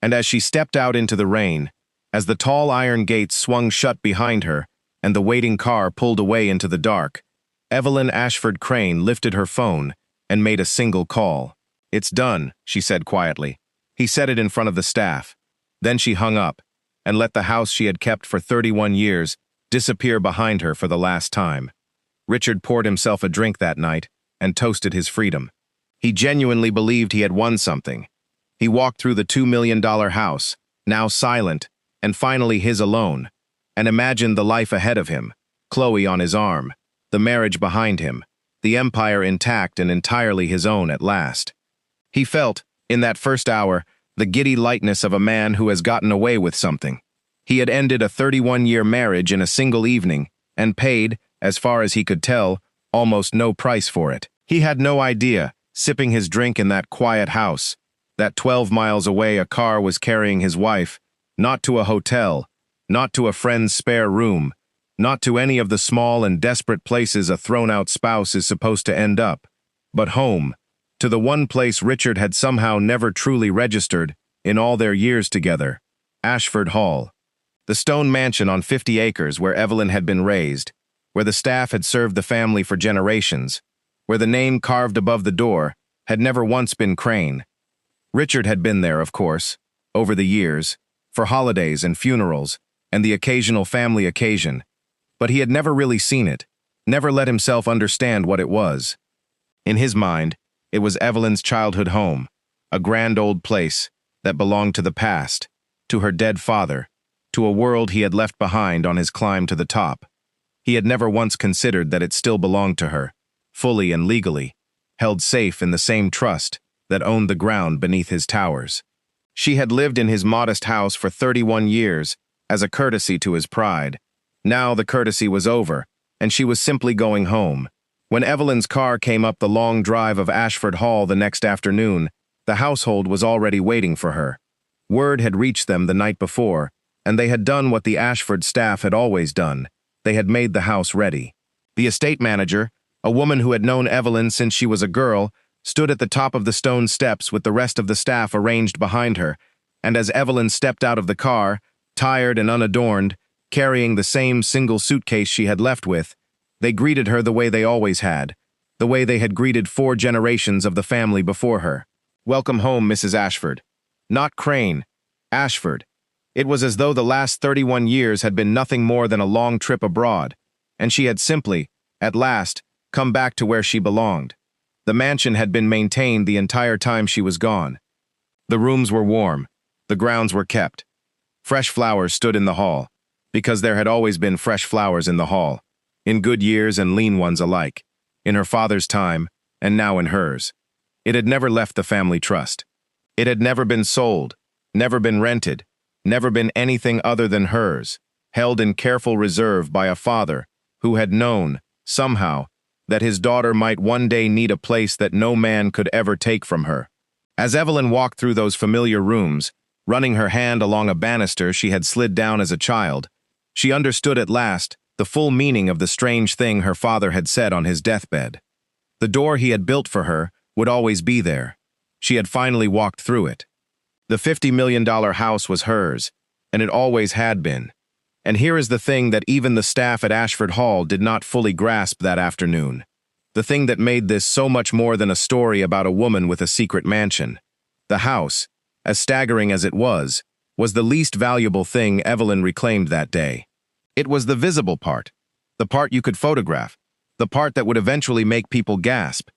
And as she stepped out into the rain, as the tall iron gates swung shut behind her and the waiting car pulled away into the dark, Evelyn Ashford Crane lifted her phone and made a single call. "It's done," she said quietly. He said it in front of the staff. Then she hung up and let the house she had kept for 31 years disappear behind her for the last time. Richard poured himself a drink that night and toasted his freedom. He genuinely believed he had won something. He walked through the $2 million house, now silent, and finally his alone, and imagined the life ahead of him, Chloe on his arm, the marriage behind him, the empire intact and entirely his own at last. He felt, in that first hour, the giddy lightness of a man who has gotten away with something. He had ended a 31-year marriage in a single evening and paid, as far as he could tell, almost no price for it. He had no idea, sipping his drink in that quiet house, that 12 miles away a car was carrying his wife, not to a hotel, not to a friend's spare room, not to any of the small and desperate places a thrown-out spouse is supposed to end up, but home, to the one place Richard had somehow never truly registered in all their years together, Ashford Hall. The stone mansion on 50 acres where Evelyn had been raised, where the staff had served the family for generations, where the name carved above the door had never once been Crane. Richard had been there, of course, over the years, for holidays and funerals, and the occasional family occasion, but he had never really seen it, never let himself understand what it was. In his mind, it was Evelyn's childhood home, a grand old place that belonged to the past, to her dead father, to a world he had left behind on his climb to the top. He had never once considered that it still belonged to her, fully and legally, held safe in the same trust that owned the ground beneath his towers. She had lived in his modest house for 31 years as a courtesy to his pride. Now the courtesy was over, and she was simply going home. When Evelyn's car came up the long drive of Ashford Hall the next afternoon, the household was already waiting for her. Word had reached them the night before, and they had done what the Ashford staff had always done. They had made the house ready. The estate manager, a woman who had known Evelyn since she was a girl, stood at the top of the stone steps with the rest of the staff arranged behind her, and as Evelyn stepped out of the car, tired and unadorned, carrying the same single suitcase she had left with. They greeted her the way they always had, the way they had greeted 4 generations of the family before her. "Welcome home, Mrs. Ashford." Not Crane, Ashford. It was as though the last 31 years had been nothing more than a long trip abroad, and she had simply, at last, come back to where she belonged. The mansion had been maintained the entire time she was gone. The rooms were warm, the grounds were kept. Fresh flowers stood in the hall, because there had always been fresh flowers in the hall, in good years and lean ones alike, in her father's time, and now in hers. It had never left the family trust. It had never been sold, never been rented, never been anything other than hers, held in careful reserve by a father who had known, somehow, that his daughter might one day need a place that no man could ever take from her. As Evelyn walked through those familiar rooms, running her hand along a banister she had slid down as a child, she understood at last the full meaning of the strange thing her father had said on his deathbed. The door he had built for her would always be there. She had finally walked through it. The $50 million house was hers, and it always had been. And here is the thing that even the staff at Ashford Hall did not fully grasp that afternoon. The thing that made this so much more than a story about a woman with a secret mansion. The house, as staggering as it was the least valuable thing Evelyn reclaimed that day. It was the visible part, the part you could photograph, the part that would eventually make people gasp.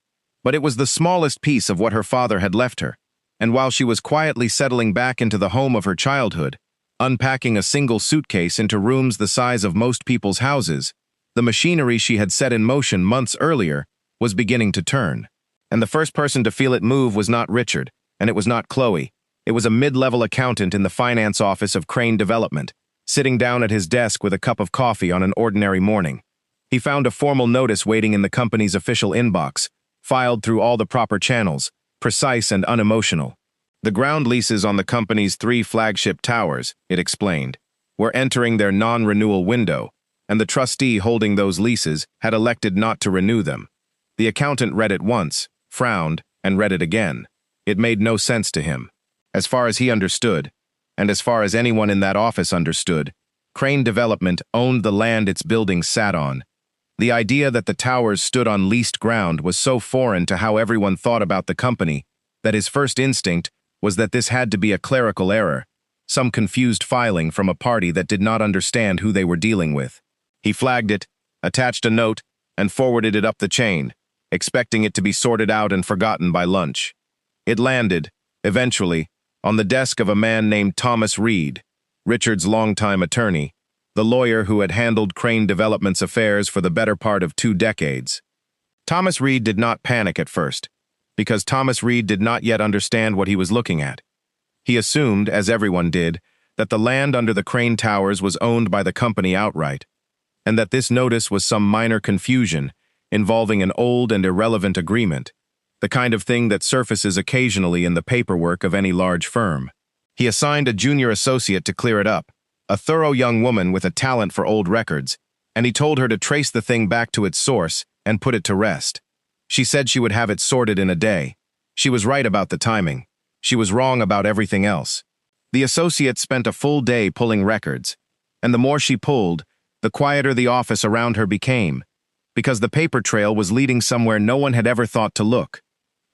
But it was the smallest piece of what her father had left her, and while she was quietly settling back into the home of her childhood, unpacking a single suitcase into rooms the size of most people's houses, the machinery she had set in motion months earlier was beginning to turn. And the first person to feel it move was not Richard, and it was not Chloe. It was a mid-level accountant in the finance office of Crane Development, sitting down at his desk with a cup of coffee on an ordinary morning. He found a formal notice waiting in the company's official inbox, filed through all the proper channels, precise and unemotional. The ground leases on the company's 3 flagship towers, it explained, were entering their non-renewal window, and the trustee holding those leases had elected not to renew them. The accountant read it once, frowned, and read it again. It made no sense to him. As far as he understood, and as far as anyone in that office understood, Crane Development owned the land its buildings sat on. The idea that the towers stood on leased ground was so foreign to how everyone thought about the company that his first instinct was that this had to be a clerical error, some confused filing from a party that did not understand who they were dealing with. He flagged it, attached a note, and forwarded it up the chain, expecting it to be sorted out and forgotten by lunch. It landed, eventually, on the desk of a man named Thomas Reed, Richard's longtime attorney, the lawyer who had handled Crane Development's affairs for the better part of 2 decades. Thomas Reed did not panic at first, because Thomas Reed did not yet understand what he was looking at. He assumed, as everyone did, that the land under the Crane Towers was owned by the company outright, and that this notice was some minor confusion involving an old and irrelevant agreement, the kind of thing that surfaces occasionally in the paperwork of any large firm. He assigned a junior associate to clear it up, a thorough young woman with a talent for old records, and he told her to trace the thing back to its source and put it to rest. She said she would have it sorted in a day. She was right about the timing. She was wrong about everything else. The associate spent a full day pulling records, and the more she pulled, the quieter the office around her became, because the paper trail was leading somewhere no one had ever thought to look.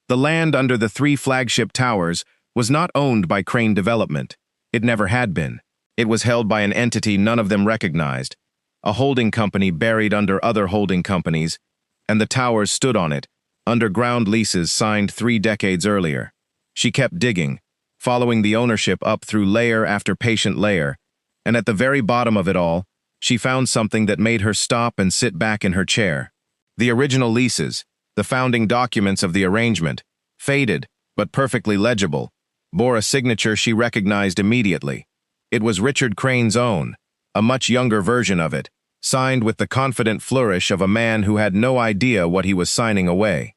The land under the 3 flagship towers was not owned by Crane Development. It never had been. It was held by an entity none of them recognized, a holding company buried under other holding companies, and the towers stood on it, under ground leases signed 3 decades earlier. She kept digging, following the ownership up through layer after patient layer, and at the very bottom of it all, she found something that made her stop and sit back in her chair. The original leases, the founding documents of the arrangement, faded, but perfectly legible, bore a signature she recognized immediately. It was Richard Crane's own, a much younger version of it, signed with the confident flourish of a man who had no idea what he was signing away.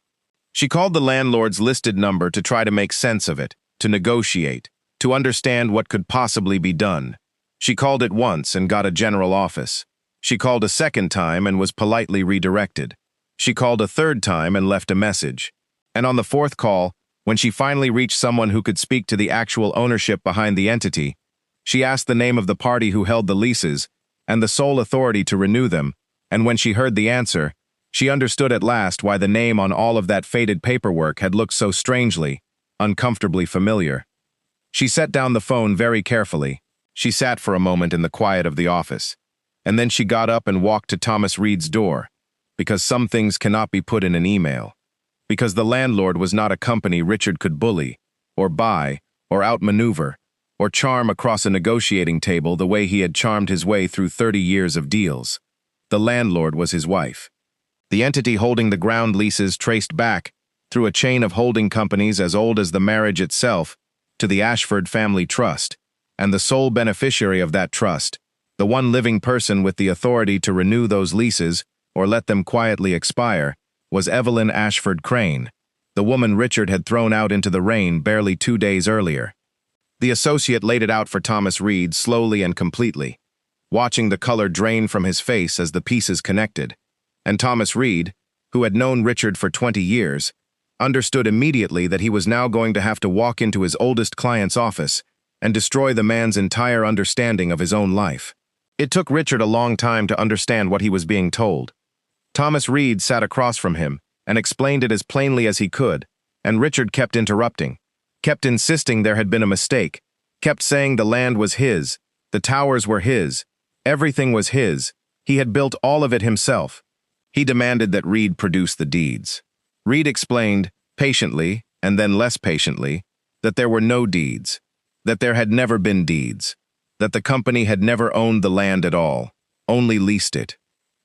She called the landlord's listed number to try to make sense of it, to negotiate, to understand what could possibly be done. She called it once and got a general office. She called a second time and was politely redirected. She called a third time and left a message. And on the 4th call, when she finally reached someone who could speak to the actual ownership behind the entity, she asked the name of the party who held the leases, and the sole authority to renew them, and when she heard the answer, she understood at last why the name on all of that faded paperwork had looked so strangely, uncomfortably familiar. She set down the phone very carefully. She sat for a moment in the quiet of the office, and then she got up and walked to Thomas Reed's door, because some things cannot be put in an email, because the landlord was not a company Richard could bully, or buy, or outmaneuver, or charm across a negotiating table the way he had charmed his way through 30 years of deals. The landlord was his wife. The entity holding the ground leases traced back, through a chain of holding companies as old as the marriage itself, to the Ashford family trust, and the sole beneficiary of that trust, the one living person with the authority to renew those leases or let them quietly expire, was Evelyn Ashford Crane, the woman Richard had thrown out into the rain barely 2 days earlier. The associate laid it out for Thomas Reed slowly and completely, watching the color drain from his face as the pieces connected, and Thomas Reed, who had known Richard for 20 years, understood immediately that he was now going to have to walk into his oldest client's office and destroy the man's entire understanding of his own life. It took Richard a long time to understand what he was being told. Thomas Reed sat across from him and explained it as plainly as he could, and Richard kept interrupting, kept insisting there had been a mistake, kept saying the land was his, the towers were his, everything was his, he had built all of it himself. He demanded that Reed produce the deeds. Reed explained, patiently, and then less patiently, that there were no deeds, that there had never been deeds, that the company had never owned the land at all, only leased it.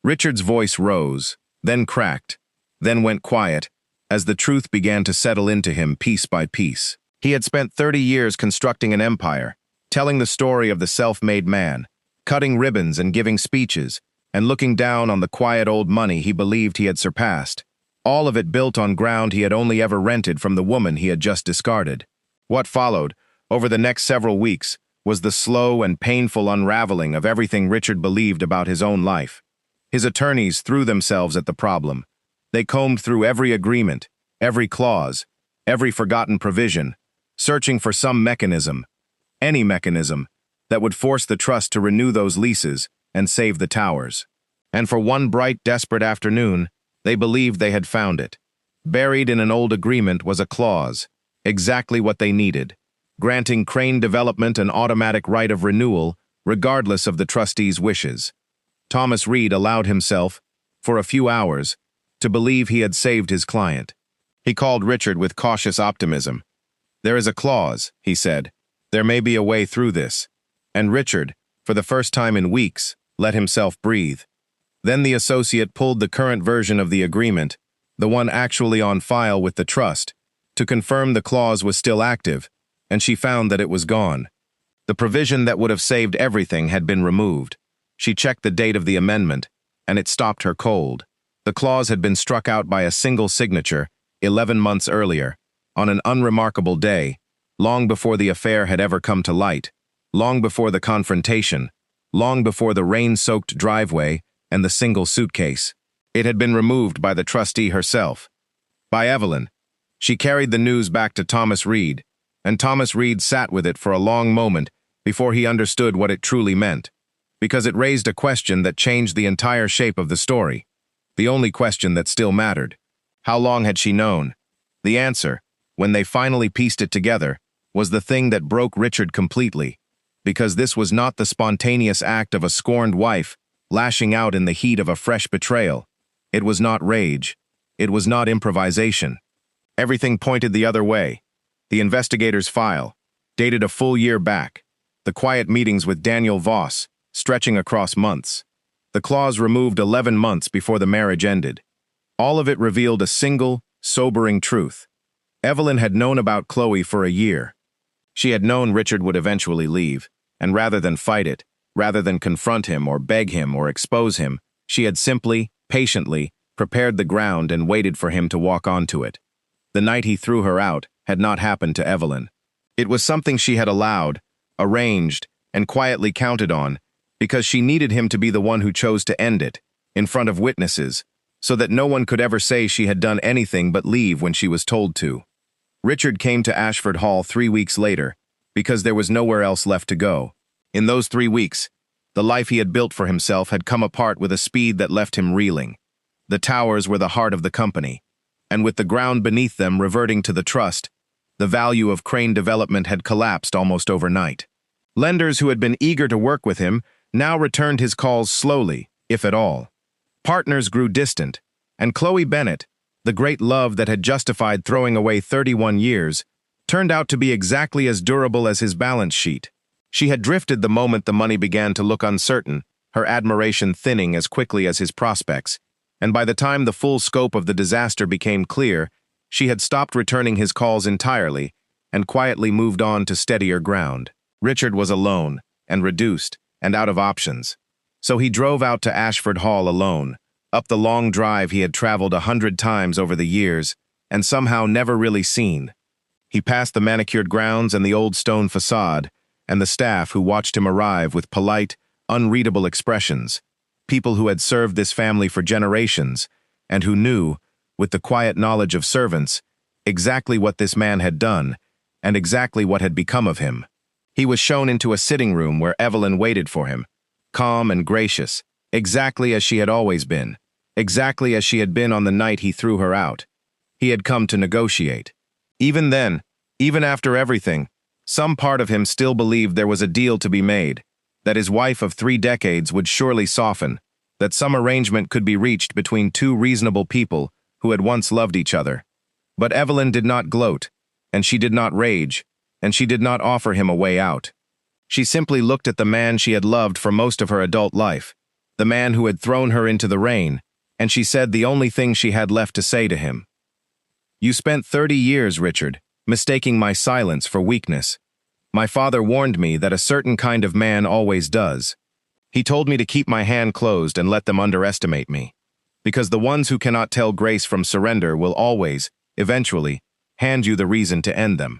Richard's voice rose, then cracked, then went quiet, as the truth began to settle into him piece by piece. He had spent 30 years constructing an empire, telling the story of the self-made man, cutting ribbons and giving speeches, and looking down on the quiet old money he believed he had surpassed, all of it built on ground he had only ever rented from the woman he had just discarded. What followed, over the next several weeks, was the slow and painful unraveling of everything Richard believed about his own life. His attorneys threw themselves at the problem. They combed through every agreement, every clause, every forgotten provision, searching for some mechanism, any mechanism, that would force the trust to renew those leases and save the towers. And for one bright, desperate afternoon, they believed they had found it. Buried in an old agreement was a clause, exactly what they needed, granting Crane Development an automatic right of renewal, regardless of the trustees' wishes. Thomas Reed allowed himself, for a few hours, to believe he had saved his client. He called Richard with cautious optimism. "There is a clause," he said. "There may be a way through this." And Richard, for the first time in weeks, let himself breathe. Then the associate pulled the current version of the agreement, the one actually on file with the trust, to confirm the clause was still active, and she found that it was gone. The provision that would have saved everything had been removed. She checked the date of the amendment, and it stopped her cold. The clause had been struck out by a single signature, 11 months earlier, on an unremarkable day, long before the affair had ever come to light, long before the confrontation, long before the rain-soaked driveway and the single suitcase. It had been removed by the trustee herself, by Evelyn. She carried the news back to Thomas Reed, and Thomas Reed sat with it for a long moment before he understood what it truly meant, because it raised a question that changed the entire shape of the story, the only question that still mattered. How long had she known? The answer, when they finally pieced it together, was the thing that broke Richard completely, because this was not the spontaneous act of a scorned wife lashing out in the heat of a fresh betrayal. It was not rage. It was not improvisation. Everything pointed the other way. The investigator's file, dated a full year back. The quiet meetings with Daniel Voss, stretching across months. The clause removed 11 months before the marriage ended. All of it revealed a single, sobering truth. Evelyn had known about Chloe for a year. She had known Richard would eventually leave, and rather than fight it, rather than confront him or beg him or expose him, she had simply, patiently, prepared the ground and waited for him to walk onto it. The night he threw her out had not happened to Evelyn. It was something she had allowed, arranged, and quietly counted on, because she needed him to be the one who chose to end it, in front of witnesses, so that no one could ever say she had done anything but leave when she was told to. Richard came to Ashford Hall 3 weeks later, because there was nowhere else left to go. In those 3 weeks, The life he had built for himself had come apart with a speed that left him reeling. The towers were the heart of the company, and with the ground beneath them reverting to the trust, the value of Crane development had collapsed almost overnight. Lenders who had been eager to work with him now returned his calls slowly, if at all. Partners grew distant, and Chloe Bennett, the great love that had justified throwing away 31 years, turned out to be exactly as durable as his balance sheet. She had drifted the moment the money began to look uncertain, her admiration thinning as quickly as his prospects, and by the time the full scope of the disaster became clear, she had stopped returning his calls entirely and quietly moved on to steadier ground. Richard was alone, and reduced, and out of options. So he drove out to Ashford Hall alone, up the long drive he had traveled 100 times over the years, and somehow never really seen. He passed the manicured grounds and the old stone facade, and the staff who watched him arrive with polite, unreadable expressions, people who had served this family for generations, and who knew, with the quiet knowledge of servants, exactly what this man had done, and exactly what had become of him. He was shown into a sitting room where Evelyn waited for him, calm and gracious, exactly as she had always been, exactly as she had been on the night he threw her out. He had come to negotiate. Even then, even after everything, some part of him still believed there was a deal to be made, that his wife of 3 decades would surely soften, that some arrangement could be reached between two reasonable people who had once loved each other. But Evelyn did not gloat, and she did not rage, and she did not offer him a way out. She simply looked at the man she had loved for most of her adult life, the man who had thrown her into the rain, and she said the only thing she had left to say to him. "You spent 30 years, Richard, mistaking my silence for weakness. My father warned me that a certain kind of man always does. He told me to keep my hand closed and let them underestimate me, because the ones who cannot tell grace from surrender will always, eventually, hand you the reason to end them."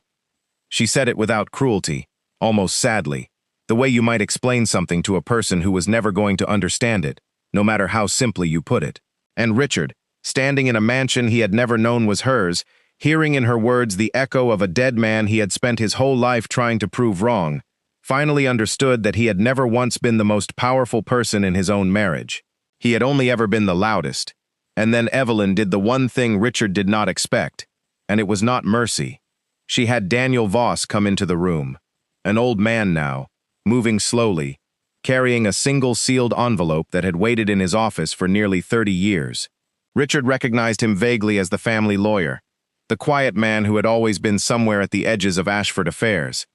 She said it without cruelty, almost sadly, the way you might explain something to a person who was never going to understand it, no matter how simply you put it. And Richard, standing in a mansion he had never known was hers, hearing in her words the echo of a dead man he had spent his whole life trying to prove wrong, finally understood that he had never once been the most powerful person in his own marriage. He had only ever been the loudest. And then Evelyn did the one thing Richard did not expect, and it was not mercy. She had Daniel Voss come into the room, an old man now, moving slowly, carrying a single sealed envelope that had waited in his office for nearly 30 years. Richard recognized him vaguely as the family lawyer, the quiet man who had always been somewhere at the edges of Ashford affairs,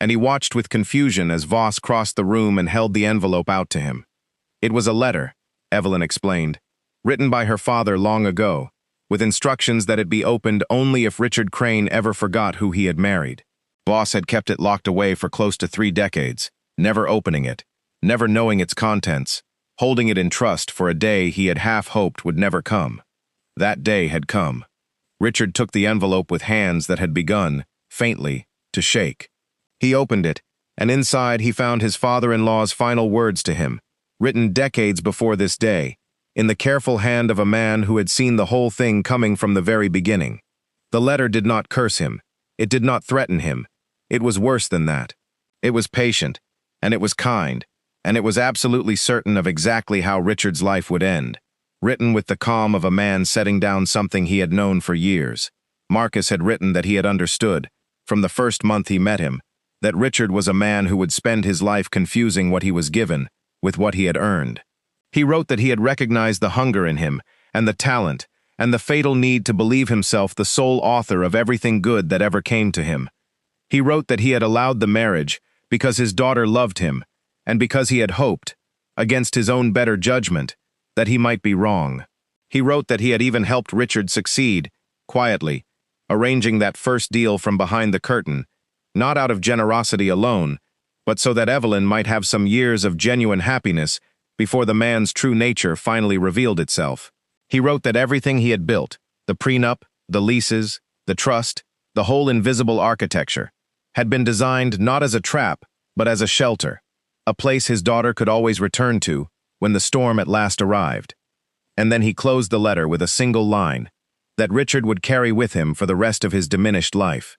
and he watched with confusion as Voss crossed the room and held the envelope out to him. It was a letter, Evelyn explained, written by her father long ago, with instructions that it be opened only if Richard Crane ever forgot who he had married. Voss had kept it locked away for close to 3 decades, never opening it, never knowing its contents, holding it in trust for a day he had half hoped would never come. That day had come. Richard took the envelope with hands that had begun, faintly, to shake. He opened it, and inside he found his father-in-law's final words to him, written decades before this day, in the careful hand of a man who had seen the whole thing coming from the very beginning. The letter did not curse him. It did not threaten him. It was worse than that. It was patient, and it was kind, and it was absolutely certain of exactly how Richard's life would end, written with the calm of a man setting down something he had known for years. Marcus had written that he had understood, from the first month he met him, that Richard was a man who would spend his life confusing what he was given with what he had earned. He wrote that he had recognized the hunger in him, and the talent, and the fatal need to believe himself the sole author of everything good that ever came to him. He wrote that he had allowed the marriage because his daughter loved him, and because he had hoped, against his own better judgment, that he might be wrong. He wrote that he had even helped Richard succeed, quietly, arranging that first deal from behind the curtain, not out of generosity alone, but so that Evelyn might have some years of genuine happiness before the man's true nature finally revealed itself. He wrote that everything he had built, the prenup, the leases, the trust, the whole invisible architecture, had been designed not as a trap, but as a shelter, a place his daughter could always return to when the storm at last arrived. And then he closed the letter with a single line, that Richard would carry with him for the rest of his diminished life.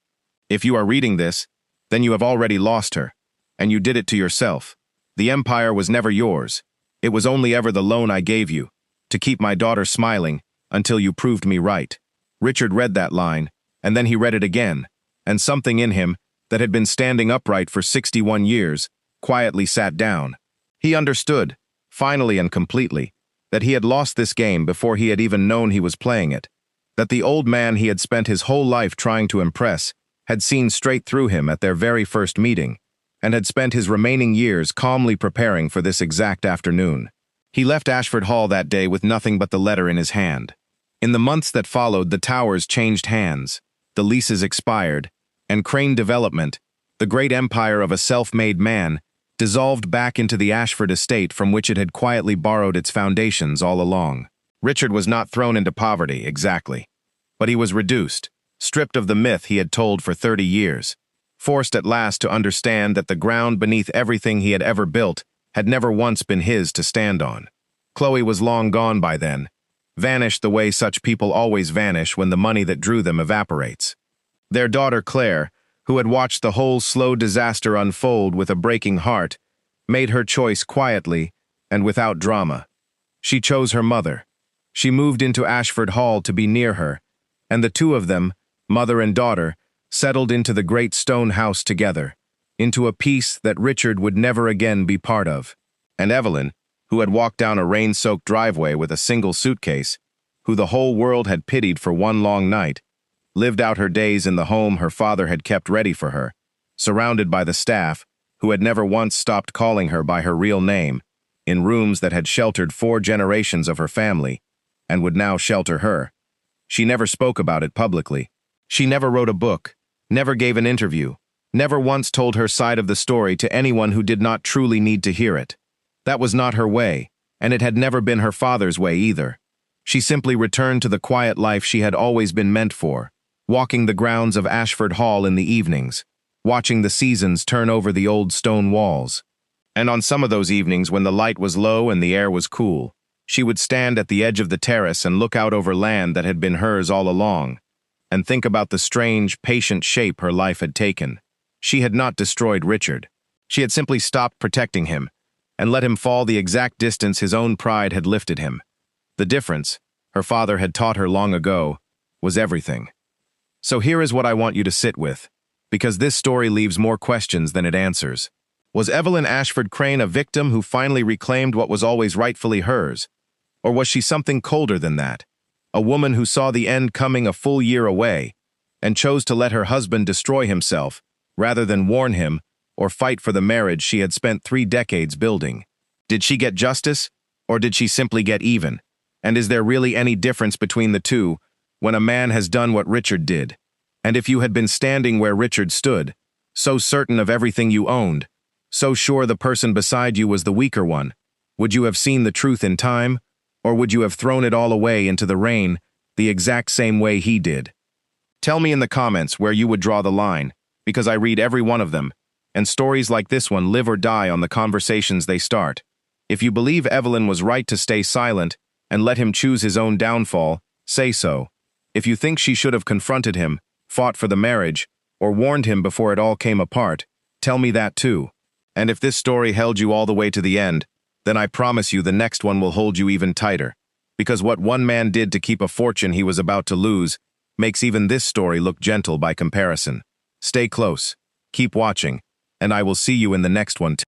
If you are reading this, then you have already lost her, and you did it to yourself. The empire was never yours. It was only ever the loan I gave you, to keep my daughter smiling until you proved me right. Richard read that line, and then he read it again, and something in him that had been standing upright for 61 years quietly sat down. He understood, finally and completely, that he had lost this game before he had even known he was playing it, that the old man he had spent his whole life trying to impress had seen straight through him at their very first meeting, and had spent his remaining years calmly preparing for this exact afternoon. He left Ashford Hall that day with nothing but the letter in his hand. In the months that followed, the towers changed hands, the leases expired, and Crane Development, the great empire of a self-made man, dissolved back into the Ashford estate from which it had quietly borrowed its foundations all along. Richard was not thrown into poverty, exactly, but he was reduced, stripped of the myth he had told for 30 years, forced at last to understand that the ground beneath everything he had ever built had never once been his to stand on. Chloe was long gone by then, vanished the way such people always vanish when the money that drew them evaporates. Their daughter Claire, who had watched the whole slow disaster unfold with a breaking heart, made her choice quietly and without drama. She chose her mother. She moved into Ashford Hall to be near her, and the two of them, mother and daughter, settled into the great stone house together, into a peace that Richard would never again be part of. And Evelyn, who had walked down a rain-soaked driveway with a single suitcase, who the whole world had pitied for one long night, lived out her days in the home her father had kept ready for her, surrounded by the staff, who had never once stopped calling her by her real name, in rooms that had sheltered 4 generations of her family, and would now shelter her. She never spoke about it publicly. She never wrote a book, never gave an interview, never once told her side of the story to anyone who did not truly need to hear it. That was not her way, and it had never been her father's way either. She simply returned to the quiet life she had always been meant for, walking the grounds of Ashford Hall in the evenings, watching the seasons turn over the old stone walls. And on some of those evenings when the light was low and the air was cool, she would stand at the edge of the terrace and look out over land that had been hers all along, and think about the strange, patient shape her life had taken. She had not destroyed Richard. She had simply stopped protecting him, and let him fall the exact distance his own pride had lifted him. The difference, her father had taught her long ago, was everything. So here is what I want you to sit with, because this story leaves more questions than it answers. Was Evelyn Ashford Crane a victim who finally reclaimed what was always rightfully hers? Or was she something colder than that? A woman who saw the end coming a full year away, and chose to let her husband destroy himself, rather than warn him or fight for the marriage she had spent 3 decades building. Did she get justice, or did she simply get even? And is there really any difference between the two when a man has done what Richard did? And if you had been standing where Richard stood, so certain of everything you owned, so sure the person beside you was the weaker one, would you have seen the truth in time, or would you have thrown it all away into the rain the exact same way he did? Tell me in the comments where you would draw the line, because I read every one of them, and stories like this one live or die on the conversations they start. If you believe Evelyn was right to stay silent and let him choose his own downfall, say so. If you think she should have confronted him, fought for the marriage, or warned him before it all came apart, tell me that too. And if this story held you all the way to the end, then I promise you the next one will hold you even tighter, because what one man did to keep a fortune he was about to lose makes even this story look gentle by comparison. Stay close, keep watching, and I will see you in the next one too.